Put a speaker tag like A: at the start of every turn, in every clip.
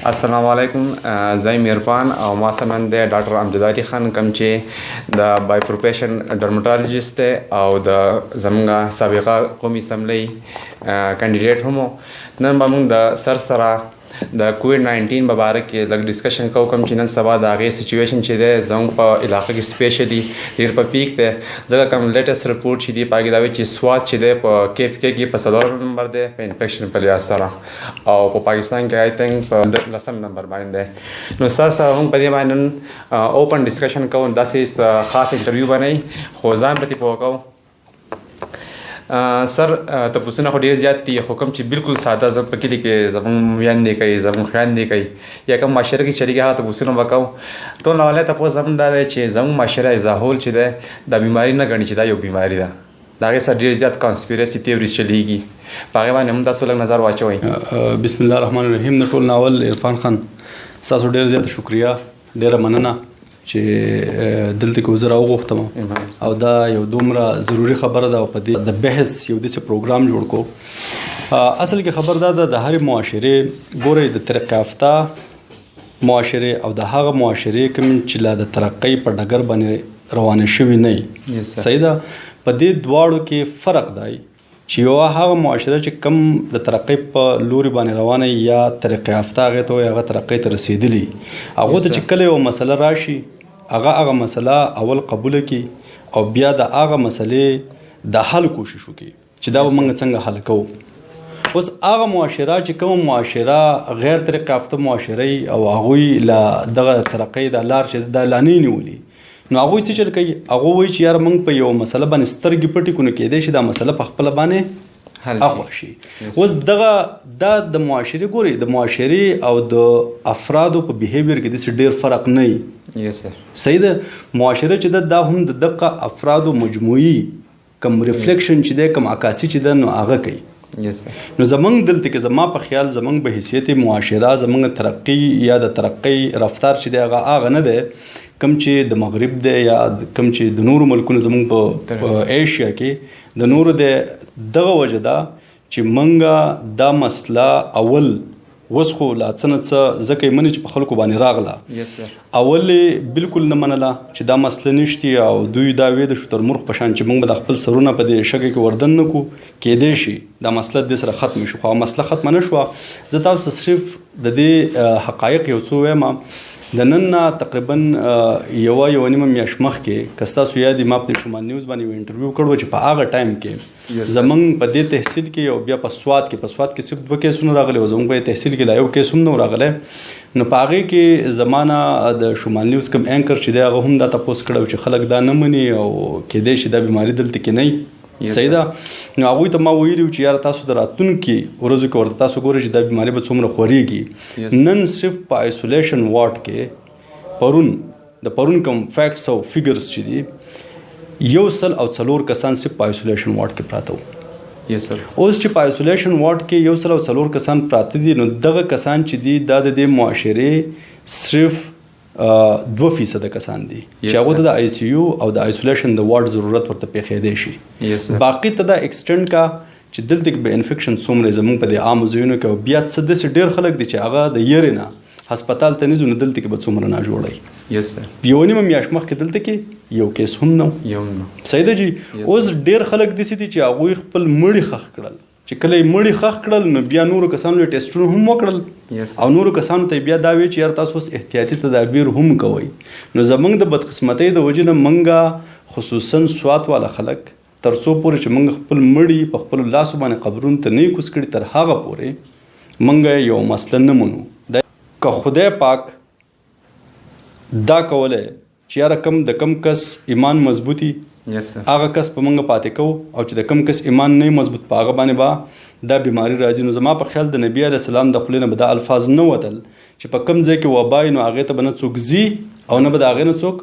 A: السلام علیکم، زه عرفان او ما سره نن دی ډاکټر امجد علي خان کوم چې د بای پروفیشن ډرمټالوجیست دی او د زموږ سابقه قومي اسمبلی کینډیډیټ هم نن به موږ د سر سره د کووډ-19 مبارک کې لږ ډسکشن کوو کوم چې نن سبا د هغې سچویشن چې دی زموږ په علاقه کې سپیشلی ډېر په پیک دی ځکه کوم لیټسټ رپورټ چې دی په هغې دا وایي چې سوات چې دی په KPK کې په 4 نمبر دی په انفیکشن په لحاظ سره او په پاکستان کې آی تھنک په 10 نمبر باندې دی. نو سر سره هم په دې باندې نن اوپن ډسکشن کوو، داسې خاص انټرویو به نه خو ځان پرې پوه کوو. سر تپوسونه خو ډېر زیات دي خو کوم چې بالکل ساده زه په کلي کې زموږ میندې کوي زموږ خویندې کوي یا کوم معاشره کې چلیږي هغه تپوسونه به کوو. ټول اولای تپوس هم دا دی چې زموږ معاشره ایز ا هول چې دی دا بیماري نه ګڼي چې دا یو بیماري ده، د هغې سره ډېر زیات کانسپیرسي تیوریز چلیږي، په هغې باندې هم تاسو لږ نظر واچوئ.
B: بسم الله الرحمن الرحیم. د ټول ناول عرفان خان ستاسو ډېر زیاته شکریه، ډېره مننه چې دلته کې وزه راوغوښتم او دا یو دومره ضروري خبره ده او په دې د بحث یو داسې پروګرام جوړ کو. اصل کې خبر دا ده د هرې معاشرې ګورئ د ترقي یافته معاشرې او د هغه معاشرې کوم چې لا د ترقۍ په ډګر باندې روانه شوي نه وي. صحیح ده، په دې دواړو کې فرق دی چې یو هغه معاشره چې کم د ترقۍ په لوري باندې روانه یا ترقي یافته هغې ته وایي هغه ترقۍ ته رسېدلي، هغو ته چې کله یو مسله راشي هغه مسله اول قبوله کړي او بیا د هغه مسلې د حل کوشش وکړي چې دا به موږ څنګه حل کوو. اوس هغه معاشره چې کوم معاشره غیر ترقي یافته معاشره او هغوی له دغه ترقۍ د لار چې دا لا نه نیولي نو هغوی څه چل کوي، هغوی وایي چې یاره موږ په یو مسله باندې سترګې پټې کړو نو کیدای شي دا مسله په خپله باندې اخوا شي. اوس دغه دا د معاشرې ګورئ د معاشرې او د افرادو په بیهیویر کې داسې ډېر فرق نه وي. صحیح ده، معاشره چې دا هم د دغه افرادو مجموعي کم ریفلیکشن چې دی کم عکاسي چې ده نو هغه کوي. نو زمونږ دلته کې زما په خیال زمونږ په حیثیت معاشره زمونږ ترقی یا د ترقی رفتار چې دی هغه نه دی کم چې د مغرب دی یا کم چې د نورو ملکونو زمونږ په ایشیا کې د نورو دی. دغه وجه ده چې منګه دا مسله اول اوس خو لا څه نه څه ځکه یې منې چې په خلکو باندې راغله اول یې بالکل نه منله چې دا مسله نشتي او دوی دا ویده شو تر مرغ په شان چې موږ به د خپل سرونه په دې شګه کې وردن نه کړو کیدای شي دا مسله دې سره ختم شي، خو مسله ختمه نه شوه. زه تاسو صرف د دې حقایق یو څه وایم. د نن نه تقریبا یوه نیمه میاشت مخکې که ستاسو یاد وي ما په شمال نیوز باندې یو انټرویو کړی چې په هغه ټایم کې زموږ په دې تحصیل کې او بیا په سوات کې صرف 2 کیسونه راغلي او زموږ په تحصیل کې لا یو کیس هم نه راغلی. نو په هغې کې زمانه د شمال نیوز کوم اینکر چې دی هغه هم دا تپوس کړی چې خلک دا نه مني او کیدای شي دا بیماري دلته کې نه وي. صحیح ده، نو هغوی ته ما ویلي چې یاره تاسو د راتلونکي ورځو کې ورته تاسو ګورئ چې دا بیماري به څومره خورېږي. نن صرف په آیسولیشن وارډ کې د پرون کوم فیکټس او فیګرز چې دي 104 کسان صرف په آیسولیشن وارډ کې پراته وو. اوس چې په آیسولیشن وارډ کې 104 کسان پراته دي نو دغه کسان چې دي دا د دې معاشرې صرف 2% کسان دي چې هغه ته د ICU او د آیسولیشن د وارډ ضرورت ورته پیښېدی شي. باقي ته دا ایکسټنډ کا چې دلته به انفیکشن څومره زموږ په دې عامو ځایونو کې بیا څه داسې ډېر خلک دي چې هغه د یېرې نه هسپتال ته نه ځو نو دلته کې به څومره نه جوړی. یو نیمه میاشت مخکې دلته کې یو کیس هم نه. صحیح ده جی. اوس ډېر خلک داسې دي چې هغوی خپل مړي ښخ کړل چې کله یې مړي ښخ کړل نو بیا نورو کسانو یې ټیسټونه هم وکړل او نورو کسانو ته بیا دا وی چې یار تاسو اوس احتیاطي تدابیر هم کوئ. نو زموږ د بدقسمتۍ د وجې نه موږ خصوصا سوات والا خلک تر څو پورې چې موږ خپل مړي په خپلو لاسو باندې قبرونو ته نه کوز کړي تر هغه پورې موږ یو مسله نه منو. که خدای پاک دا کولی چې یاره د کم کس ایمان مضبوطي هغه کس په موږ پاتې کوو او چې د کم کس ایمان نه مضبوط په هغه باندې به دا بیماري راځي. نو زما په خیال د نبي علیه السلام د خولې نه به دا الفاظ نه وتل چې په کم ځای کې وبا نو هغې ته به نه څوک ځي او نه به د هغې نه څوک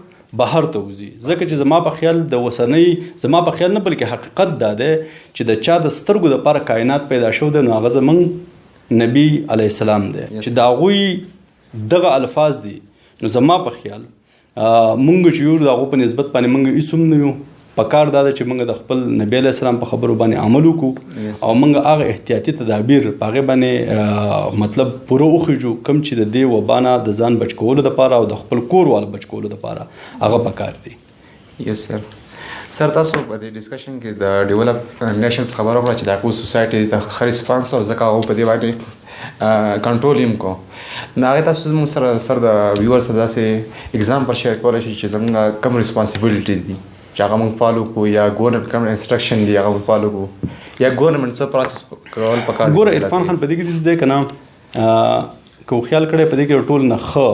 B: بهر ته وځي. ځکه چې زما په خیال د اوسنۍ زما په خیال نه بلکې حقیقت دا دی چې د چا د سترګو دپاره کائنات پیدا شو دی نو هغه زموږ نبي علیه السلام دی چې د هغوی دغه الفاظ دي. نو زما په خیال مونږ چې یو د هغو په نسبت باندې مونږ هېڅ هم نه یو پکار دا چې موږ د خپل نبی علیه السلام په خبرو باندې عمل وکړو او موږ هغه احتیاطي تدابیر په هغې باندې مطلب پوره وخیږو کوم چې د دې وبا نه د ځان بچ کولو دپاره او د خپل کور والو بچ کولو دپاره هغه پکار دی.
A: یس سر تاسو په دې ډسکشن کې د ډیولپ نیشنز خبره وکړه چې د هغوی سوسایټي ته ښه ریسپانس او ځکه هغو په دې باندې کنټرول هم کو. نو هغې تاسو زموږ سره د ویور سره داسې اګزامپل شیر کولی شي چې زموږ کم ریسپانسبیلټي دي چې هغه موږ فالو کړو یا ګورنمنټ کوم انسټرکشن دي هغه موږ فالو کړو یا ګورنمنټ څه پروسس کول پکار دي.
B: ګوره عرفان خان په دې کې داسې دی که نه که خیال کړی په دې کې ټول نه ښه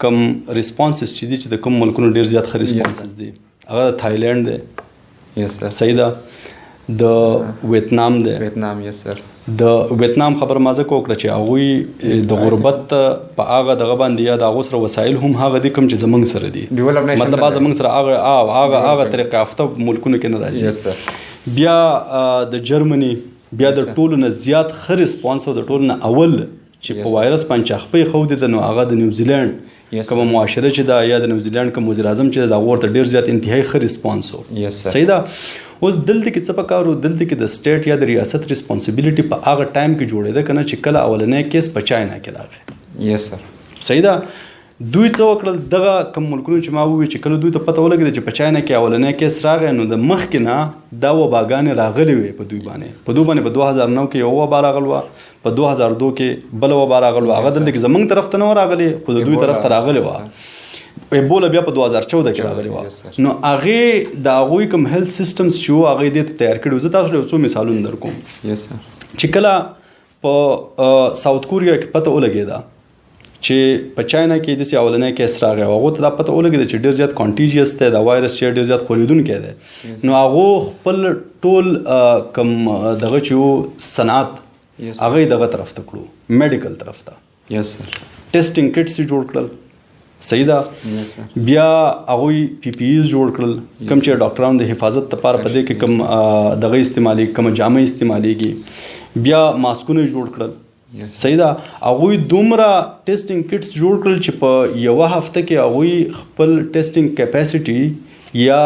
B: کم ریسپانسز چې دي چې د کوم ملکونو ډېر زیات ښه ریسپانسز دي هغه د تایلینډ دی.
A: یس سر.
B: صحیح ده. د ویتنام دی.
A: ویتنام. یس سر.
B: د ویتنام خبر ما ځکه وکړه چې هغوی د غربت په هغه دغه باندې یا د هغو سره وسایل هم هغه دي کوم چې زموږ سره دي مطلب زموږ سره هغه طریقه یافته ملکونو کې نه راځي. بیا د جرمني بیا د ټولو نه زیات ښه ریسپانس او د ټولو نه اول چې په وایرس باندې چاخپۍ ښودې ده نو هغه د نیوزیلینډ کومه معاشره چې ده یا د نیوزیلینډ کوم وزیر اعظم چې ده د هغو ورته ډېر زیات انتهایي ښه ریسپانس و. صحیح ده. اوس دلته کې څه پکار و دلته کې د سټیټ یا د ریاست ریسپانسبیلیټي په هغه ټایم کې جوړېده که نه چې کله اولنی کیس په چاینا کې راغی.
A: یس سر.
B: صحیح ده. دوی څه وکړل دغه کوم ملکونو چې ما وویل چې کله دوی ته پته ولګېده چې په چاینا کې اولنی کیس راغی نو د مخکې نه دا وباګانې راغلې وې په دوی باندې په 2009 کې یو وبا راغلی وه په 2002 کې بله وبا راغلی وه هغه دلته کې زموږ طرف ته نه وه راغلې خو د دوی طرف ته راغلې وه. ایبولا بیا په 2014 کې راغلی وه نو هغې د هغوی کوم هیلث سیسټمز چې وو هغې دې ته تیار کړي وو. زه تاسو ته یو څو مثالونه در کوم. چې کله په ساوت کوریا کې پته ولګېده چې په چاینا کې داسې اولنی کیس راغی او هغو ته دا پته ولګېده چې ډېر زیات کانټیجیس دی دا وایرس چې ډېر زیات خورېدونکی دی نو هغو خپل ټول کوم دغه چې وو صنعت هغه یې دغه طرف ته کړو میډیکل طرف ته. یس سر. ټیسټینګ کټس یې جوړ کړل. صحیح ده. بیا هغوی پی پی ایز جوړ کړل کوم چې ډاکټرانو د حفاظت لپاره په دې کې کوم دغه استعمالېږي کومه جامې استعمالېږي. بیا ماسکونه یې جوړ کړل. صحیح ده. هغوی دومره ټیسټینګ کټس جوړ کړل چې په یوه هفته کې هغوی خپل ټیسټینګ کیپاسټي یا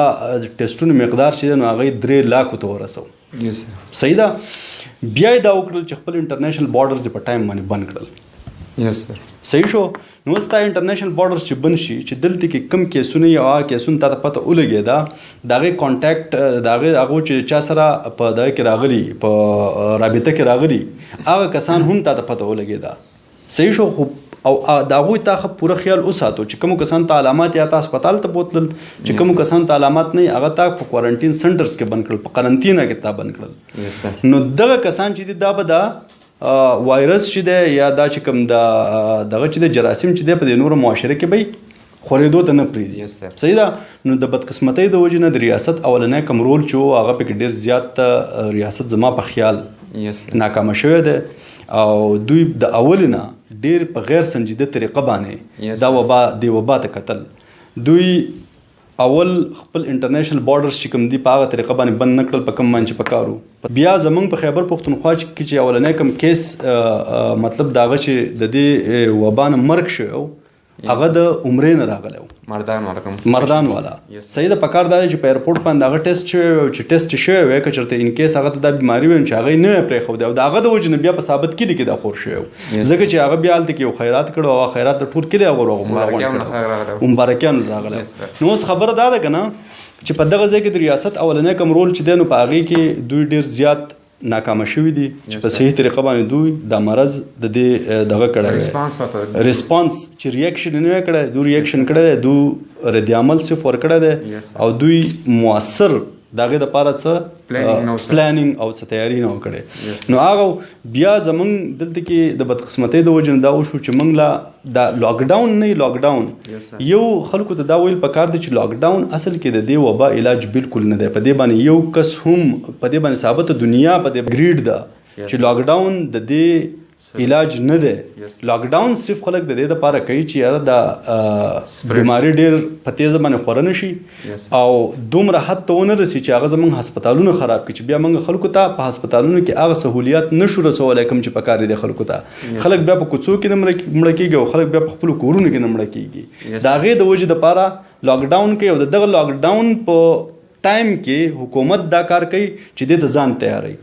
B: ټیسټونو مقدار چې دی نو هغه یې 3 لاکو ته ورسو. صحیح ده. بیا یې دا وکړل چې خپل انټرنیشنل بارډرز یې په ټایم باندې بند کړل. یس سر. صحیح شو. نو اوس دا انټرنیشنل بارډرز چې بند شي چې دلته کې کم کیسونه یا هغه کیسونه تا ته پته ولګېده د هغې کانټیکټ د هغو چې چا سره په دغه کې راغلي په رابطه کې راغلي هغه کسان هم تا ته پته ولګېده. صحیح شو. خو او د هغوی تا ښه پوره خیال وساتو چې کومو کسانو ته علامات یا تا هسپتال ته بوتلل چې کومو کسانو ته علامات نه هغه تا په کوارنټین سنټرز کې بند کړل په قرنطینه کې تا بند کړل. نو دغه کسان چې دي دا به دا وایرس چې دی یا دا چې کوم دغه چې دی جراثیم چې دی په دې نورو معاشره کې به خورېدو ته نه پرېږدي. صحیح ده. نو د بدقسمتۍ د وجې نه د ریاست اولنی کوم رول چې و هغه پکې ډېر زیات ریاست زما په خیال ناکامه شوی دی او دوی د اولې نه ډېر په غیر سنجیده طریقه باندې دا د وبا ته کتل. دوی اول خپل انټرنیشنل بارډرز چې کوم دي په هغه طریقه باندې بند نه کړل په کوم باندې چې پکارو. بیا زمونږ په خیبر پښتونخوا کې چې اولنی کوم کیس مطلب د هغه چې د دې وبا نه مرګ شوی هغه د عمرې نه راغلی و مردان والا. صحیح ده. پکار دا دی چې په ایرپورټ باندې هغه ټیسټ شوی و چې ټیسټ شوی وی که چېرته انکیس هغه ته دا بیماري وي چې هغه یې نه وی پرېښودی او د هغه د وجې نه بیا په ثابت کلي کې دا خور شوی و ځکه چې هغه بیا هلته کې یو خیرات کړی او هغه خیرات د ټول کلي هغه مبارکیانو راغلی. نو اوس خبره دا ده که نه چې په دغه ځای کې د ریاست اولنی کوم رول چې دی نو په هغې کې دوی ډېر زیات ناکامه شوي دي چې په صحیح طریقه باندې دوی دا مرض د دې دغه کړی ریسپانس چې ریاکشن یې نه وی کړی دوی ریاکشن کړی دی دوی رد عمل صرف ورکړی دی او دوی مؤثر د هغې دپاره څه پلانینګ او څه تیاري نه وکړی. نو هغه بیا زموږ دلته کې د بدقسمتۍ د وجې نه دا وشو چې موږ لا دا لاکډاون نه لاکډاون یو خلکو ته دا ویل پکار دی چې لاکډاون اصل کې د دې وبا علاج بالکل نه دی. په دې باندې یو کس هم په دې باندې ثابته دنیا په دې ګریډ ده چې لاکډاون د دې علاج نه دی. لاکډاون صرف خلک د دې دپاره کوي چې یاره دا بیماري ډېر په تیزه باندې خوره نه شي او دومره حد ته ونه رسي چې هغه زموږ هسپتالونه خراب کړي چې بیا موږ خلکو ته په هسپتالونو کې هغه سهولیات نه شو رسولی کوم چې پکار دی خلکو ته. خلک بیا په کوڅو کې نه مړه کېږي او خلک بیا په خپلو کورونو کې نه مړه کېږي. د هغې د وجې دپاره لاکډاون کوي او د دغه لاکډاون په ټایم کې حکومت دا کار کوي چې د ځان تیاری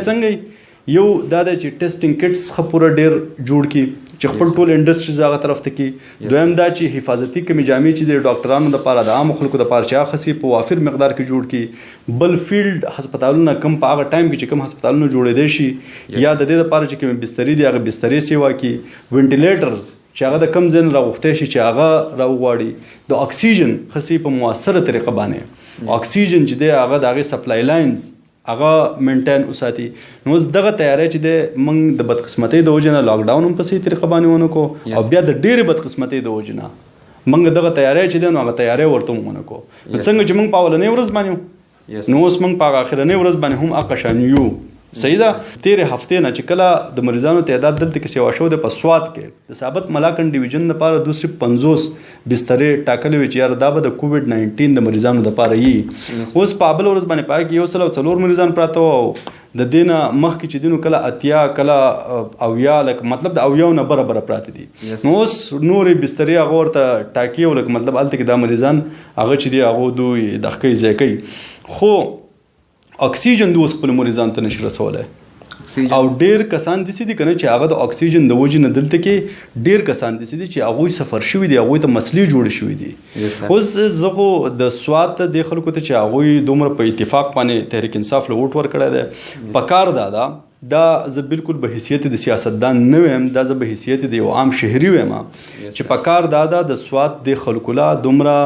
B: څنګه یو دا د چې ټیسټینګ کټس خپوره ډیر جوړ کی چې خپل ټول انډستریز هغه طرف ته کی دویم دا چې حفاظتي کمی جامې چې د ډاکټرانو لپاره د عام خلکو لپاره چې خاصي په وافر مقدار کې جوړ کی بل فیلډ هسپتالونه کم په هغه ټایم کې چې کم هسپتالونه جوړېدل شي یا د دې لپاره چې کوم بسترې دي هغه بسترې سیوا کی وینټیلیټرز چې هغه د کم ځین راغوښته شي چې هغه راوغواړي د اکسیجن خاصي په موثره طریقه باندې اکسیجن چې دی هغه د هغه سپلای لاینز هغه مینټین وساتي نو دغه تیاری چې د موږ د بدقسمتۍ د وجې نه لاک ډاون هم په صحیح طریقه باندې ونه کو او بیا د ډېرې بدقسمتۍ د وجې نه موږ دغه تیاری چې دی نو هغه تیاری ورته ونه کو څنګه چې موږ په اولنۍ ورځ باندې نو اوس موږ په اخرنۍ ورځ باندې هم اقشان یو صحیح ده تیرې هفتې نه چې کله د مریضانو تعداد دلته کې سیوا شو د په سوات کې د ثابت ملاکنډ ډیویژن لپاره 250 بسترې ټاکلې وي چې یار دا به د کووډ 19 د مریضانو لپاره یي اوس په بل ورځ باندې پای کې یو سل او څلور مریضان پراته وو د دینه مخکې چې دینو کله اتیا کله اویا لکه مطلب د اویاو نه بره پراته دي نو اوس نورې بسترې هغه ورته ټاکي او لکه مطلب هلته کې دا مریضان هغه چې دی هغه دوی دقیق ځای کوي خو اکسیجن د اوس خپل مریضانو ته نشي رسولی او ډیر کسان داسې دي کنه چې هغه د اکسیجن د وجې نه دلته کې ډیر کسان داسې دي چې هغوی سفر شوي دي هغوی ته مسلې جوړې شوي دي اوس زه خو د سوات دې خلکو ته چې هغوی دومره په اتفاق باندې تحریک انصاف له ووټ ورکړی دی په کار دا زه بالکل به حیثیت د سیاستدان نه ویم دا زه به حیثیت د یو عام شهري ویم چې په کار دا د سوات د خلکو لا دومره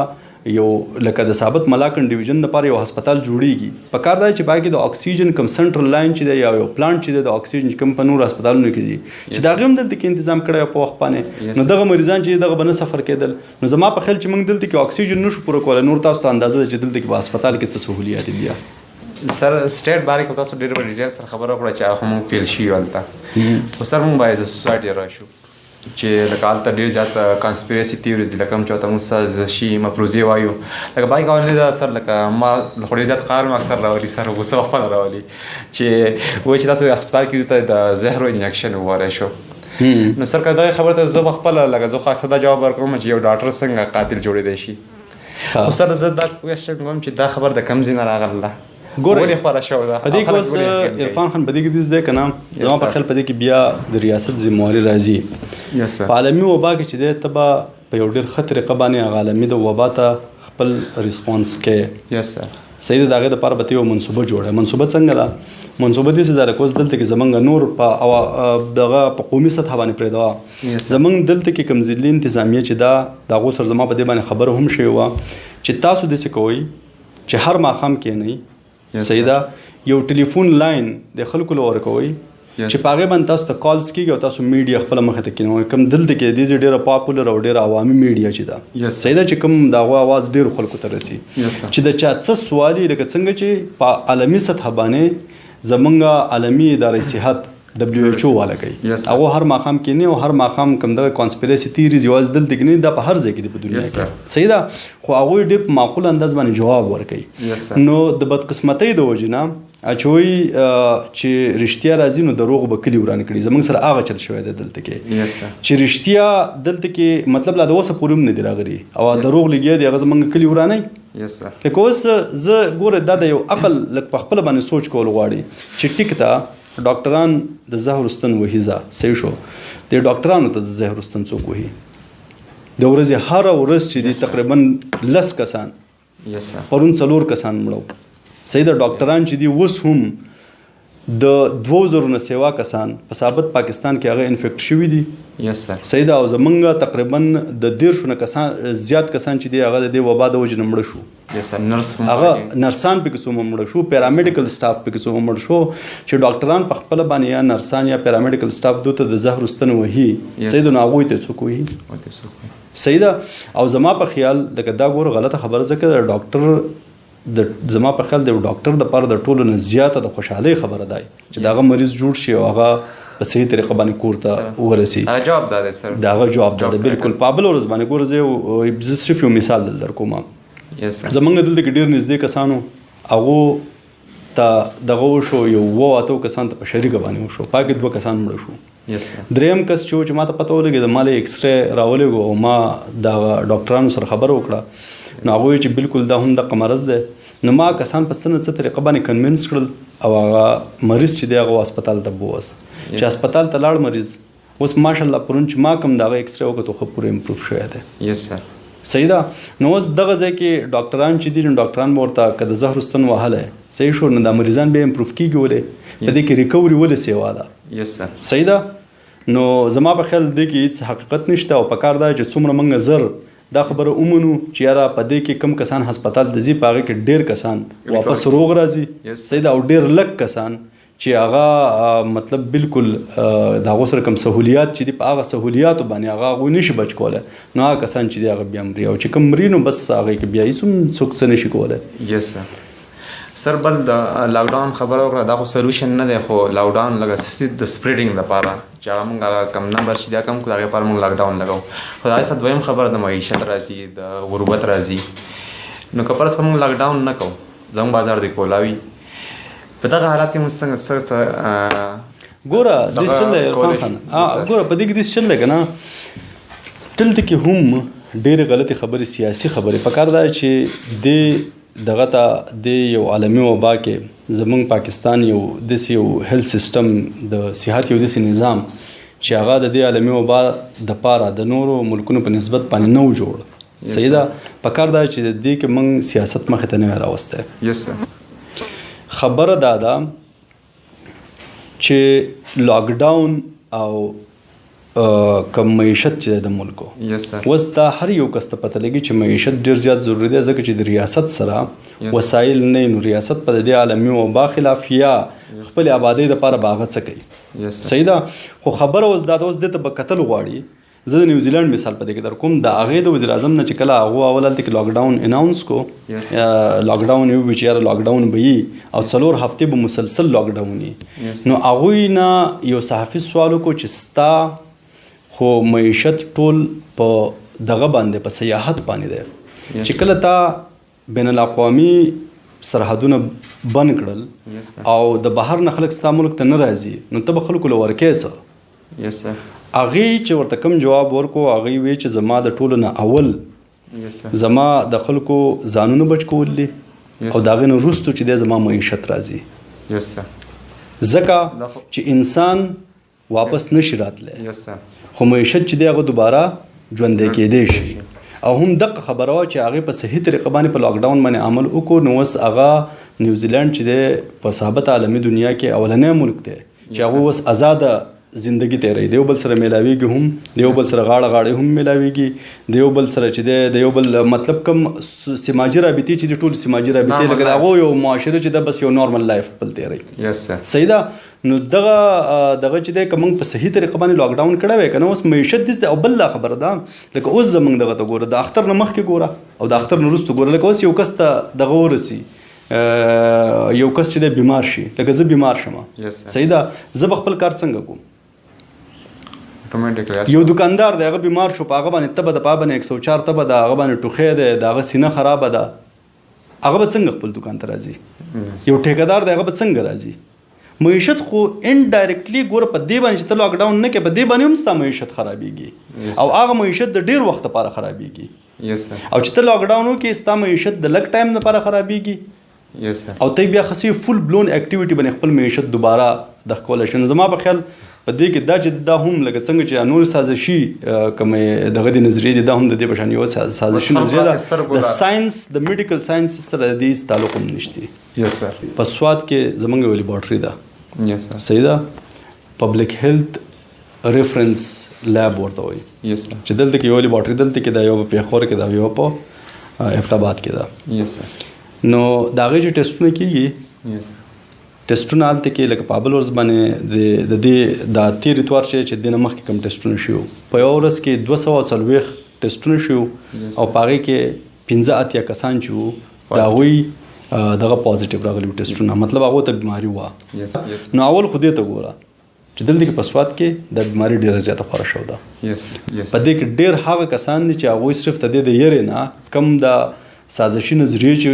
B: یو لکه د ثابت ملاکنډ ډیویژن لپاره یو هسپتال جوړیږي په کار دی چې باقي د اکسیجن کم سنټرل لاین چې دی یا یو پلانټ چې دی د اکسیجن کم په نور هسپتالونو کې دي چې دا غیم دلته کې تنظیم کړی په وخت باندې نو دغه مریضان چې دغه بنه سفر کېدل نو زما په خیال چې موږ دلته کې اکسیجن نشو پوره کولی نور تاسو ته اندازه چې دلته کې په هسپتال کې څه سهولیات بیا
A: سر سټیټ باره کې تاسو ډېر په ډیټیل سره خبره وکړه چې هغه موږ فیل شي ولته خو سر موږ باید سوسایټي راشو چې لکه هلته ډېر زیات کانسپیرسي تیوریز دي لکه هم چې ورته موږ شي مفروضې وایو لکه بایک اولې ده سر لکه ما خو ډېر زیات قهر مې اکثر راولي سر غوسه خپله راولي چې وایي چې تاسو هسپتال کې دلته د زهرو انجکشن وواری شو نو سر که دغه خبره ته زه خپله لکه زه خو دا جواب ورکوم چې یو ډاکټر څنګه قاتل جوړېدی شي خو سر زه دا کوېسچن کوم چې دا خبر د کوم ځای نه راغله
B: ګورې په دې کې اوس عرفان خان په دې کې دې که نه زما په خیال په دې کې بیا د ریاست ذمهواري راځي په عالمي وبا کې چې دی ته به په یو ډېر ښه طریقه باندې هغه عالمي د وبا ته خپل ریسپانس کوې صحیح د هغې دپاره به ته یو منصوبه جوړه منصوبه څنګه ده منصوبه داسې ده لکه اوس دلته کې زمونږ نور په دغه په قومي سطحه باندې پرېږدوه زمونږ دلته کې کوم ضلعي انتظامیه چې ده د هغو سره زما په دې باندې خبره هم شوې وه چې تاسو داسې کوئ چې هر ماښام کښېنئ صحیح ده یو ټلیفون لاین د خلکو له ورکوئ چې په هغې باندې تاسو ته کالز کېږي او تاسو میډیا خپله مخې ته کېنوئ کوم دلته کې دې ډېره پاپولر او ډېره عوامي میډیا چې ده صحیح ده چې کوم د هغو اواز ډېرو خلکو ته رسي چې د چا څه سوال لکه څنګه چې په عالمي سطحه باندې زمونږ عالمي ادارې صحت WHO والا کوي هغه هر ماښام کې نه او هر ماښام کوم دغه کانسپیرسي تیریز یوازې دلته کې نه دا په هر ځای کې دی په دنیا کې صحیح ده خو هغوی ډېر په معقول انداز باندې جواب ورکوي نو د بدقسمتۍ د وجې نه اچوي چې رښتیا راځي نو دروغ به کلي وران کړي زموږ سره هغه چل شوی دی دلته کې چې رښتیا دلته کې مطلب لا د اوسه پورې هم نه دي راغلي او دروغ لګیا دی هغه زموږ کلي ورانوي لکه اوس زه ګوره دا د یو عقل لږ په خپله باندې سوچ کول غواړي چې ټیک ته ډاکټران د زهرستن وهیزه صحیح شو د ډاکټرانو ته د زهرستن څوک وهي د ورځې هره ورځ چې دي تقریبا 10 کسان پرون 4 کسان مړو صحیح د ډاکټران چې دي اوس هم د 2000 نه سیوا کسان په ثابت پاکستان کې هغه انفیکټ شوي دي صحیح ده او زمونږ تقریبا د 10 نه کسان زیات کسان چې دي هغه د دې وبا د وجې نه مړه شو هغه نرسان پکې څومره مړه شو پیرامیډیکل سټاف پکې څومره مړه شو چې ډاکټران په خپله باندې یا نرسان یا پیرامیډیکل سټاف دوی ته د زهرستن وهي صحیح ده نو هغوی ته څوک وهي صحیح ده او زما په خیال لکه دا ګوره غلطه خبره ځکه د ډاکټر زما په خیال د ډاکټر دپاره د ټولو نه زیاته د خوشحالۍ خبره دی چې د هغه مریض جوړ شي او هغه په صحیح طریقه باندې کور ته ورسي
A: هغه جواب دا دی سر
B: د هغه جواب دا دی بالکل په بله ورځ باندې ګوره زه صرف یو مثال دل درکوم زمونږ دلته کې ډېر نږدې کسانو هغو ته دغه وشو یو 8 کسان ته په شریکه باندې وشو پاکې 2 کسان مړه شو دریم کس چې ما ته پته ولګېده ما له ایکس ری راولېږو او ما د ډاکټرانو سره خبره وکړه نو هغوی چې بالکل دا هم دغه مرض دی نو ما کسان په څه نه څه طریقه باندې کنوینس کړل او هغه مریض چې دی هغه هسپتال ته بووس چې هسپتال ته لاړ مریض اوس ماشاءالله پرون چې ما کوم دغه ایکس ری وکړو خو پوره امپروف شوی دی صحیح ده نو اوس دغه ځای کې ډاکټران چې دي نو ډاکټران به ورته که د زهر ستن وهلی صحیح شو نو دا مریضان بیا امپروف کېږي ولې په دې کې ریکوري ولې سیوا ده صحیح ده نو زما په خیال دې کې هېڅ حقیقت نشته او پکار دا چې څومره موږ زر دا خبره ومنو چې یاره په دې کې کم کسان هسپتال ته ځي په هغې کې ډېر کسان واپس روغ راځي صحیح ده او ډېر لږ کسان چې هغه مطلب بالکل د هغو سره کوم سهولیات چې دي په هغه سهولیاتو باندې هغه هغوی نشي بچ کولی نو هغه کسان چې دي هغه بیا مري او چې کوم مري نو بس هغې کې بیا هېڅ هم څوک څه نشي کولی
A: سر بل د لاکډاون خبره وکړه دا خو سلوشن نه دی خو لاکډاون لږه د سپریډینګ لپاره چې هغه موږ کم نمبر چې دا کم کړو هغې لپاره موږ لاکډاون لګوو خو د هغې سره دویم خبره د معیشت راځي د غربت راځي نو که فرض کړه موږ لاکډاون نه کوو زموږ بازار دی کولاوي په دغه حالات کې موږ څنګه
B: ګوره دې چل دی عرفان خان ګوره په دې کې دې چل دی که نه دلته کې هم ډېرې غلطې خبرې سیاسي خبرې پکار دا چې دې دغه ته د یو عالمي وبا کې زمونږ پاکستان یو داسې یو هیلث سیسټم د صحت یو داسې نظام چې هغه د دې عالمي وبا دپاره د نورو ملکونو په نسبت باندې نه و جوړ صحیح ده پکار دا چې د دې کې موږ سیاست مخې ته نه وی راوستی خبره دا ده چې لاکډاون او کم معیشت چې د ملکو اوس دا هر یو کس ته پته لګي چې معیشت ډېر زیات ضروري دی ځکه چې د ریاست سره وسایل نه نو ریاست په دې عالمي وبا خلاف یا خپل آبادی دپاره به هغه څه کوي صحیح ده خو خبره اوس دا ده اوس دې ته به کتل غواړي زه د نیوزیلینډ مثال په دې کې در کوم د هغې د وزیر اعظم نه چې کله هغو اول هلته کې لاکډاون اناونس کو لاکډاون یې وویل چې یاره لاکډاون به وي او 4 هفتې به مسلسل لاکډاون وي نو هغوی نه یو صحافي سوال وکړو چې ستا خو معیشت ټول په دغه باندې په سیاحت باندې دی چې کله تا بین الاقوامي سرحدونه بند کړل او د بهر نه خلک ستا ملک ته نه راځي نو ته به خلکو له ورکې څه هغې چې ورته کوم جواب ورکو هغې وی چې زما د ټولو نه اول زما د خلکو ځانونه بچ کول دي او د هغې نه وروستو چې دی زما معیشت راځي ځکه چې انسان واپس نشي راتلی خو معیشت چې دی هغه دوباره ژوندی کېدی شي او هم دغه خبره وه چې هغې په صحیح طریقه باندې په لاکډاون باندې عمل وکړو نو اوس هغه نیوزیلینډ چې دی په ثابت عالمي دنیا کې اولنی ملک دی چې هغه اوس ازاده زندگی تیروي د یو بل سره میلاویږي هم د یو بل سره غاړه غاړې هم میلاویږي د یو بل سره چې دی د یو بل مطلب کوم سماجي رابطې چې دي ټول سماجي رابطې لکه د هغو یو معاشره چې ده بس یو نارمل لایف خپل تیروي صحیح ده نو دغه چې دی که موږ په صحیح طریقه باندې لاکډاون کړی وی که نه اوس معیشت داسې دی او بل لا خبره ده لکه اوس زموږ دغه ته ګوره د اختر نه مخکې ګوره او د اختر نه وروسته ګوره لکه اوس یو کس ته دغه ورسي یو کس چې دی بیمار شي لکه زه بیمار شم صحیح ده زه به خپل کار څنګه کوم یو دکاندار دی هغه بیمار شو په هغه باندې تبه د پا باندې 104 تبه د هغه باندې ټوخی دی د هغه سینه خرابه ده هغه به څنګه خپل دکان ته راځي یو ټیکهدار دی هغه به څنګه راځي معیشت خو انډایرکټلی ګوره په دې باندې چې ته لاکډاون نه کوې په دې باندې هم ستا معیشت خرابېږي او هغه معیشت د ډېر وخت لپاره خرابېږي او چې ته لاکډاون وکړې ستا معیشت د لږ ټایم لپاره خرابېږي او ته بیا خاصې فل بلون اکټیویټي باندې خپل معیشت دوباره د کولی شي نو زما په خیال په دې کې دا چې دا هم لکه څنګه چې نور سازشي کومې دغه د نظریې دي دا هم د دې په شان یو سازشي نظریه ده د ساینس د میډیکل ساینس سره د دې تعلق هم نشته په سواد کې زموږ یو لیبارټري ده صحیح ده پبلک هیلث ریفرنس لیب ورته وایي چې دلته کې یو لیبارټري دلته کې دا یو په پېښور کې دا یو په افټاباد کې ده نو د هغې چې ټیسټونه کېږي ټیسټونه هلته کې لکه په ابل ورځ باندې د دې دا تېر اتوار چې دې نه مخکې کوم ټیسټونه شوي په یوه ورځ کې 240 ټیسټونه شوي او په هغې کې 15 کسان چې وو د هغوی دغه پازیټیو راغلي وو ټیسټونه مطلب هغو ته بیماري وه نو اول خو دې ته ګوره چې دلته کې په سوات کې د بیماري ډېره زیاته خوره شوې ده په دې کې ډېر هغه کسان دي چې هغوی صرف د دې د یرې نه کم د سازشي نظریې چې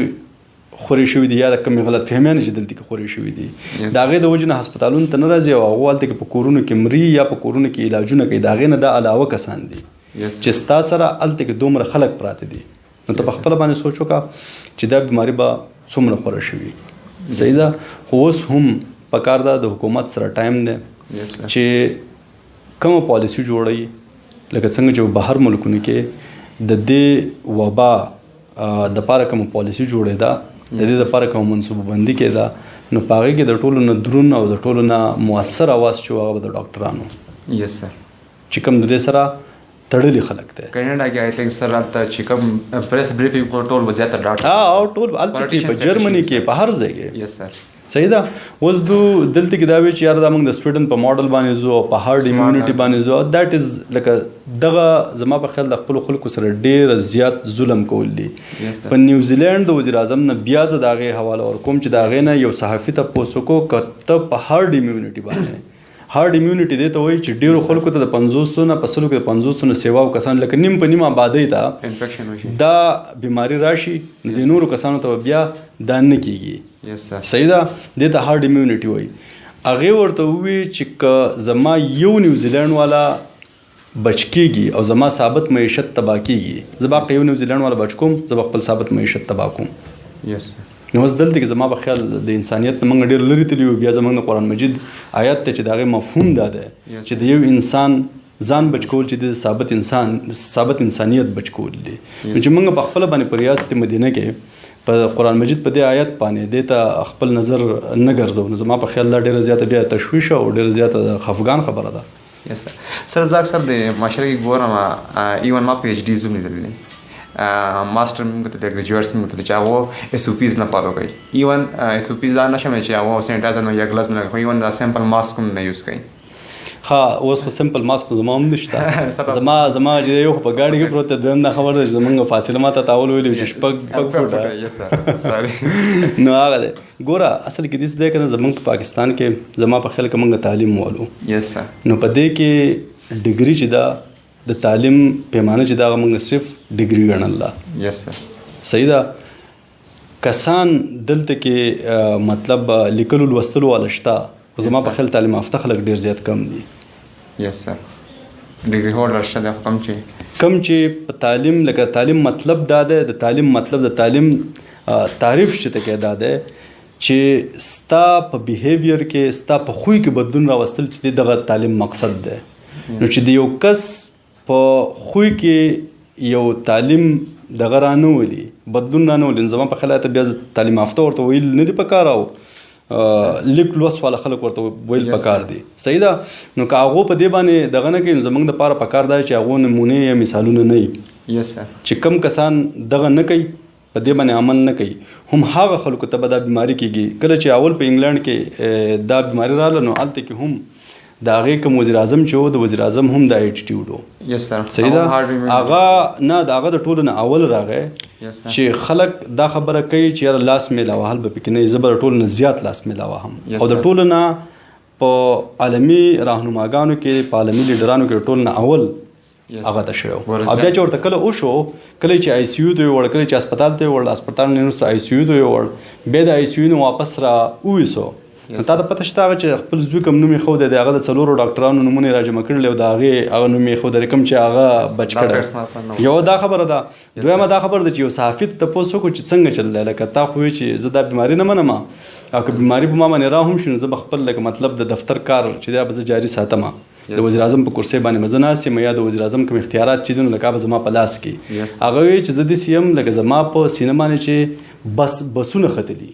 B: خورې شوي دي یا د کومې غلط فهمیانې چې دلته کې خورې شوي دي د هغې د وجې نه هسپتالونو ته نه راځي او هغه هلته کې په کورونو کې مري یا په کورونو کې علاجونه کوي د هغې نه دا علاوه کسان دي چې ستا سره هلته کې دومره خلک پراته دي نو ته په خپله باندې سوچ وکړه چې دا بیماري به څومره خوره شوي صحیح ده خو اوس هم پکار ده د حکومت سره ټایم دی چې کومه پالیسي جوړوي لکه څنګه چې بهر ملکونو کې د دې وبا دپاره کومه پالیسي جوړېده د دې دپاره کومه منصوبه بندي کېده نو په هغې کې د ټولو نه درون او د ټولو نه مؤثر اواز چې هغه به د ډاکټرانو چې کوم د دې سره تړلي خلک دی
A: کینیډا کې آی تھنک سر هلته چې کوم پریس بریفینګ کو ټول به زیاته ډاکټر
B: او ټول هلته کې په جرمني کې په هر ځای کې
A: یس سر
B: صحیح ده اوس دلته کې دا وی چې یار دا موږ د سویډن په ماډل باندې زو په هارد ایمیونټي باندې زو دیٹ از لکه دغه زما په خیال د خپل خلکو سره ډیر زیات ظلم کول دي په نیوزیلند د وزیر اعظم نه بیا زه د هغې حواله ورکوم چې د هغې نه یو صحافي ته پوسټ وکړو که ته په هارد ایمیونټي باندې هارد ایمیونټي دې ته وایي چې ډیرو خلکو ته د 50 نه په سلو کې 50 نه سیواو کسان لکه نیم په نیم آبادۍ ته
A: انفیکشن وشي
B: دا بیماری راشي د نورو کسانو ته بیا دا نه کیږي صحیح ده دې ته هارد ایمیونټي وایي هغې ورته ووایي چې که زما یو نیوزیلینډ والا بچ کیږي او زما ثابت معیشت تباه کیږي زه به یو نیوزیلینډ والا بچ کوم زه به خپل ثابت معیشت تباه کوم نو اوس دلته کې زما په خیال د انسانیت نه موږ ډېر لرې تللي یو بیا زموږ د قرآن مجید آیات ته چې د هغې مفهوم دا دی چې د یو انسان ځان بچ کول چې د ثابت انسانیت بچ کول دي نو چې موږ په خپله باندې په ریاست مدینه کې په قرآن مجید په دې آیت باندې دې ته خپل نظر نه ګرځو نو زما په خیال دا ډېره زیاته بیا تشویش او ډېره زیاته خفګان خبره ده
A: یس سر زه اکثر د معاشره کې ګورم ایون ما پی ایچ ډي زم لیدلی ماسټر موږ ته د ګریجویټس موږ ته چې هغه اس او پیز نه فالو کوي ایون اس او پیز دا نشم چې هغه سینیټایزر نه یا ګلاس نه کوي ایون دا سیمپل ماسک هم نه یوز کوي
B: ها اوس په سیمپل ماسک زما هم نشته زما چې یو په گاډي کې پروت دویم دا خبر ده چې زمونږ فاصله ماته تاول ویلو چې شپږ فوټه
A: یس سر سوري
B: نو هغه ده ګوره اصل کې دې ده کنه زمونږ په پاکستان کې زما په خیال کې موږ تعلیم والو
A: یس سر
B: نو په دې کې ډیګري چې دا د تعلیم پیمانه چې دا موږ صرف ډیګري ګڼل
A: یس سر
B: صحیح ده کسان دلته کې مطلب لیکلو لوستلو والا شته خو زما په خیال تعلیم یافته خلک ډېر زیات کم دي
A: یس سر ډیګري هولډر شته کم چې په تعلیم لکه تعلیم مطلب دا دی د تعلیم مطلب د تعلیم تعریف چې ته کې دا دی چې ستا په بیهیویر کې ستا په خوی کې بدلون راوستل چې دغه تعلیم مقصد دی نو چې د یو کس په خوی کې یو تعلیم دغه رانولي بدلون رانولي زما په خیال ته بیا تعلیم یافته ورته ویل نه دي پکار او لیک لوس والا خلک ورته ویل پکار دي صحیح ده نو که هغه په دې باندې دغه نه کوي زمونږ د پاره پکار دی چې هغه نمونه یا مثالونه نه وي یس سر
B: چې کم کسان دغه نه کوي په دې باندې عمل نه کوي هم هغه خلکو ته به دا بیماری کیږي کله چې اول په انګلند کې دا بیماری رااله نو هلته کې هم د هغې کوم وزیر اعظم چې و د وزیر اعظم هم دا ایټیټیوډ و
A: یس سر
B: صحیح ده هغه نه د هغه د ټولو نه اول راغی چې خلک دا خبره کوي چې یاره لاس میلاوه هل به پکې نه زه به د ټولو نه زیات لاس میلاوه هم او د ټولو نه په عالمي راهنماګانو کې په عالمي لیډرانو کې ټول نه اول هغه ته شوی او بیا چې ورته کله وشو کله چې آی سی یو ته یې وړ کله چې هسپتال ته یې وړ هسپتال نه وروسته آی سی یو ته یې وړ بیا د آی سی یو نه واپس را وویسو تا ته پته شته هغه چې خپل زوی کوم نوم یې ښود دی هغه د څلورو ډاکټرانو نومونه یې راجمع کړلي او د هغې هغه نوم یې ښود دی کوم چې هغه بچ کړی یو دا خبره ده دویمه دا خبره ده چې یو صحافي ته تپوس وکړو چې څنګه چل دی لکه تا خو وایي چې زه دا بیماري نه منم او که بیماري په ما باندې را هم شي نو زه به خپل لکه مطلب د دفتر کار چې دا به زه جاري ساتم د وزیر اعظم په کرسۍ باندې به زه ناست یم یا د وزیر اعظم کوم اختیارات چې دي نو لکه به زما په لاس کې هغه وایي چې زه داسې یم لکه زما په سینه باندې چې بسونه ختلي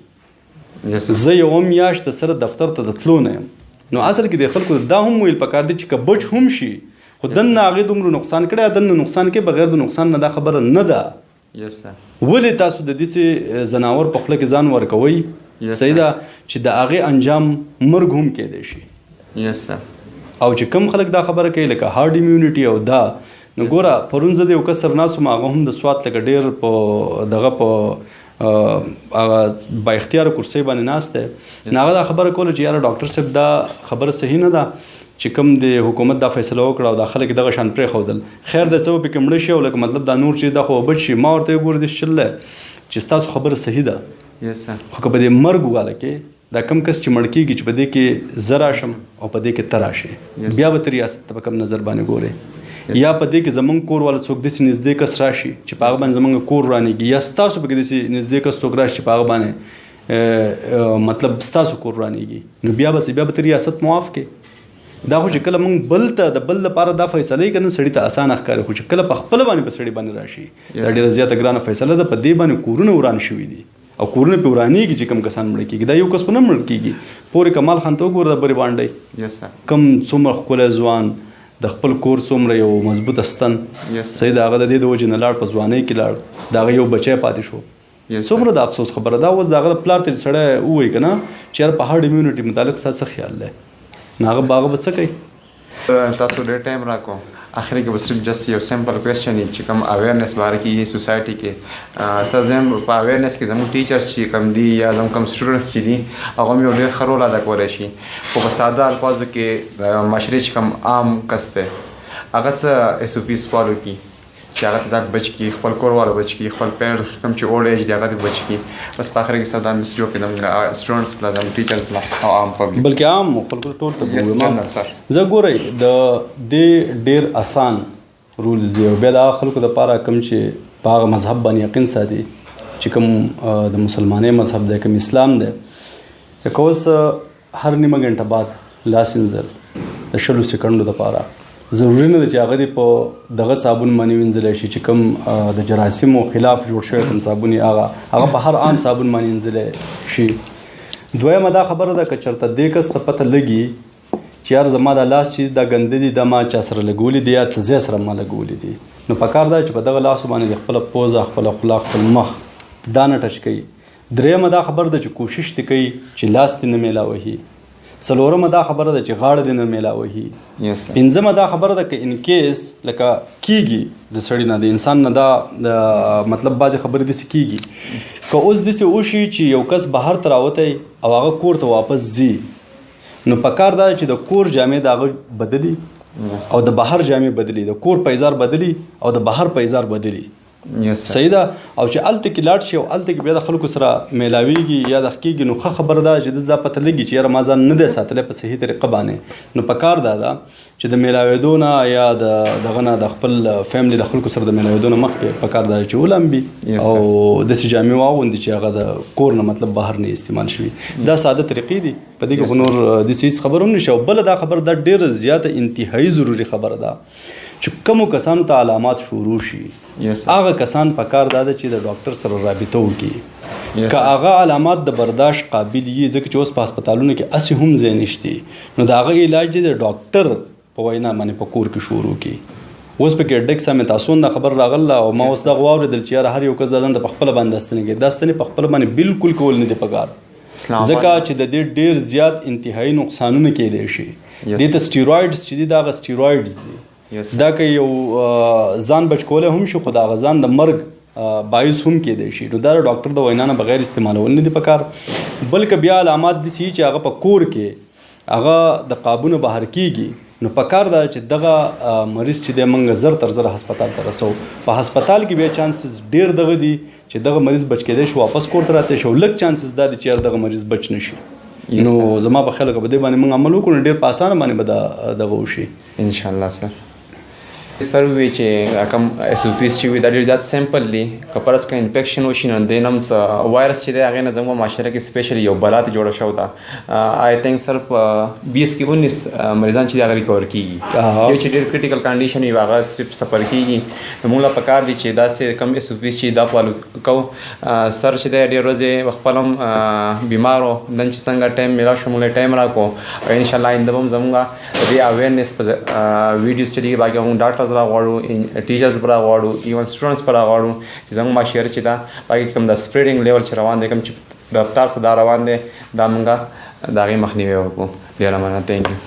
B: زه یوه میاشت سره دفتر ته د تلو نه یم نو اصل کې د خلکو دا هم ویل پکار دي چې که بچ هم شي خو دننه هغې دومره نقصان کړی دننه نقصان کې بغیر د نقصان نه دا خبره نه ده ولې تاسو د داسې ځناور په خوله کې ځان ورکوئ صحیح ده چې د هغې انجام مرګ هم کیدی شي او چې کم خلک دا خبره کوي لکه هارد ایمیونټي او دا نو ګوره پرون زه د یو کس سره ناست وم هغه هم د سوات لکه ډېر په دغه په هغه با اختیار کرسۍ باندې ناست دی نو هغه دا خبره کوله چې یاره ډاکټر صاحب دا خبره صحیح نه ده چې کوم د حکومت دا فیصله وکړه او دا خلک دغه شان پرېښودل خیر دی څه به پکې مړه شي او لکه مطلب دا نور چې دا خو بچ شي ما ورته وګوره داسې چل دی چې ستاسو خبره صحیح ده خو که په دې مرګ واله کې دا کم کس چې مړ کېږي چې په دې کې زه راشم او په دې کې ته راشې بیا به ته ریاست ته په کوم نظر باندې ګورې یا په دې کې زمونږ کور والا څوک داسې نږدې کس راشي چې په هغه باندې زمونږ کور رانیږي یا ستاسو په کې داسې نږدې کس څوک راشي چې په هغه باندې مطلب ستاسو کور رانیږي نو بیا به ته ریاست معاف کې دا خو چې کله موږ بل ته د بل لپاره دا فیصله یې کنه سړي ته اسانه ښکاري خو چې کله په خپل باندې په سړي باندې راشي دا ډېره زیاته ګرانه فیصله ده په دې باندې کورونه وران شوي دي او کورونه په ورانېږي چې کم کسان مړه کېږي دا یو کس په نه مړ کېږي پورې کمال خان ته وګوره د برې بانډۍ کم څومره ښکلی ځوان د خپل کور څومره یو مضبوطه ستن صحیح د هغه د دې د وجې نه لاړ په ځوانۍ کې لاړ د هغه یو بچی پاتې شو څومره د افسوس خبره ده اوس د هغه د پلار ته سړی ووایي که نه چې یار په هارډ امیونټي متعلق ستا څه خیال دی نو هغه به څه کوي
A: تاسو ډېر ټایم راکو اخر کې به صرف جست یو سمپل کوېسچن چې کوم اویرنس باره کې سوسایټي کې سر زم په اویرنس کې زموږ ټیچرس چې کوم دي یا زموږ کوم سټوډنټس چې دي هغه هم یو ډېر ښه رول ادا کولی شي خو په ساده الفاظو کې د معاشرې چې کوم عام کس دی هغه څه ایس او پیز فالو کړي چې هغه ځان بچ کړي خپل کور والا بچ کړي خپل پیرنټس کوم چې اولډ ایج دی هغه بچ کړي بس په اخر کې ساده میسج وکړم زموږ سټوډنټس لا زموږ ټیچرس لا او عام پبلک
B: بلکې عام خلکو ټول ته زه ګورئ د دې ډېر اسان رولز دی او بیا د هغه خلکو دپاره کوم چې په هغه مذهب باندې یقین ساتي چې کوم د مسلمانۍ مذهب دی کوم اسلام دی لکه اوس هر نیمه ګنټه بعد لاس وینځل د 20 سکندو دپاره ضروري نه ده چې هغه دې په دغه صابون باندې وینځلی شي چې کوم د جراثیمو خلاف جوړ شوی کوم صابون هغه په هر عام صابون باندې وینځلی شي دویمه دا خبره ده که چېرته دې کس ته پته لګي چې یار زما دا لاس چې دا ګنده دي دا ما چا سره لګولي دي یا څه ځای سره ما لګولي دي نو پکار دا چې په دغه لاسو باندې د خپله پوزه خپله خوله خپل مخ دا نه ټچ کوي درېیمه دا خبره ده چې کوشش دې کوي چې لاس دې نه میلاوهي څلورمه دا خبره ده چې غاړه دې نه میلاوهي پنځمه دا خبره ده که ان کیس لکه کیږي د سړي نه د انسان نه دا مطلب بعضې خبرې داسې کیږي که اوس داسې وشي چې یو کس بهر ته راوتی او هغه کور ته واپس ځي نو پکار دا چې د کور جامې د هغه بدلي او د بهر جامې بدلي د کور پیزار بدلي او د بهر پیزار بدلي صحیح ده او چې هلته کې لاړ شي او هلته کې بیا د خلکو سره میلاویږي یا دغه کېږي نو ښه خبره ده چې دا پته لګي چې یاره ما ځان نه دی ساتلی په صحیح طریقه باندې نو پکار دا ده چې د میلاوېدو نه یا دغه نه د خپل فیملی د خلکو سره د میلاوېدو نه مخکې پکار ده چې ولامبي او داسې جامې واغوندي چې هغه د کور نه مطلب بهر نه استعمال شوي دا ساده طریقې دي په دې کې خو نور داسې هېڅ خبره هم نشته او بله دا خبره دا ډېره زیاته انتهایي ضروري خبره ده چې کومو کسانو ته علامات شروع شي هغه کسان پکار دا ده چې د ډاکټر سره رابطه وکړي که هغه علامات د برداشت قابل وي ځکه چې اوس په هسپتالونو کې هسې هم ځای نشته نو د هغه علاج دی د ډاکټر په وینا باندې په کور کې شروع کړي اوس پکې ډیکسا مې تاسو نه خبر راغله او ما اوس دغه واورېدل چې یاره هر یو کس دا دنده په خپله باندې ستنې کوي دا ستنې په خپله باندې بالکل کول نه دي پکار ځکه چې د دې ډېر زیات انتهایي نقصانونه کیدی شي دې ته سټیرویډز چې دي دا هغه سټیرویډز دي دا که یو ځان بچ کولی هم شي خو د هغه ځان د مرګ باعث هم کیدی شي نو دا د ډاکټر د وینا نه بغیر استعمالول نه دي پکار بلکې بیا علامات داسې چې هغه په کور کې هغه د قابونه بهر کیږي نو پکار دا چې دغه مریض چې دی موږ زر تر زر هسپتال ته رسو په هسپتال کې بیا چانسز ډېر دغه دي چې دغه مریض بچ کیدی شي واپس کور ته راتی شي او لږ چانسز دا دي چې دغه مریض بچ نه شي نو زما په خیال کې په دې باندې موږ عمل وکړو ډېر په اسانه باندې به دغه وشي
A: انشاءالله سر سر وی چې کوم اس او پیز چې وي دا ډېر زیات سمپل دي که فرض که انفیکشن وشي نو دی هم څه وایرس چې دی هغې نه زموږ معاشره کې سپیشلی یو بلا ته جوړه شوې ده آی تھنک سر په 20 کې 19 مریضان چې دی هغه ریکور کېږي یو چې ډېر کریټیکل کنډیشن وي هغه صرف سفر کېږي نو موږ له پکار دي چې داسې کم اس او پیز چې دا فالو کوو سر چې دی ډېر ورځې خپل هم بیمار و نن چې څنګه ټایم میلاو شو موږ ټایم راکړو او انشاءالله آینده به هم زموږ دې اویرنس په ویډیوز چې دي باقي هم ډاکټرز را غواړو ټیچرز به را غواړو ایون سټوډنټس به را غواړو چې زموږ معاشره چې ده باقي کوم د سپریډینګ لیول چې روان دی کوم چې رفتار څه دا روان دی دا موږ د هغې مخنیوی وکړو ډېره مننه تھینک یو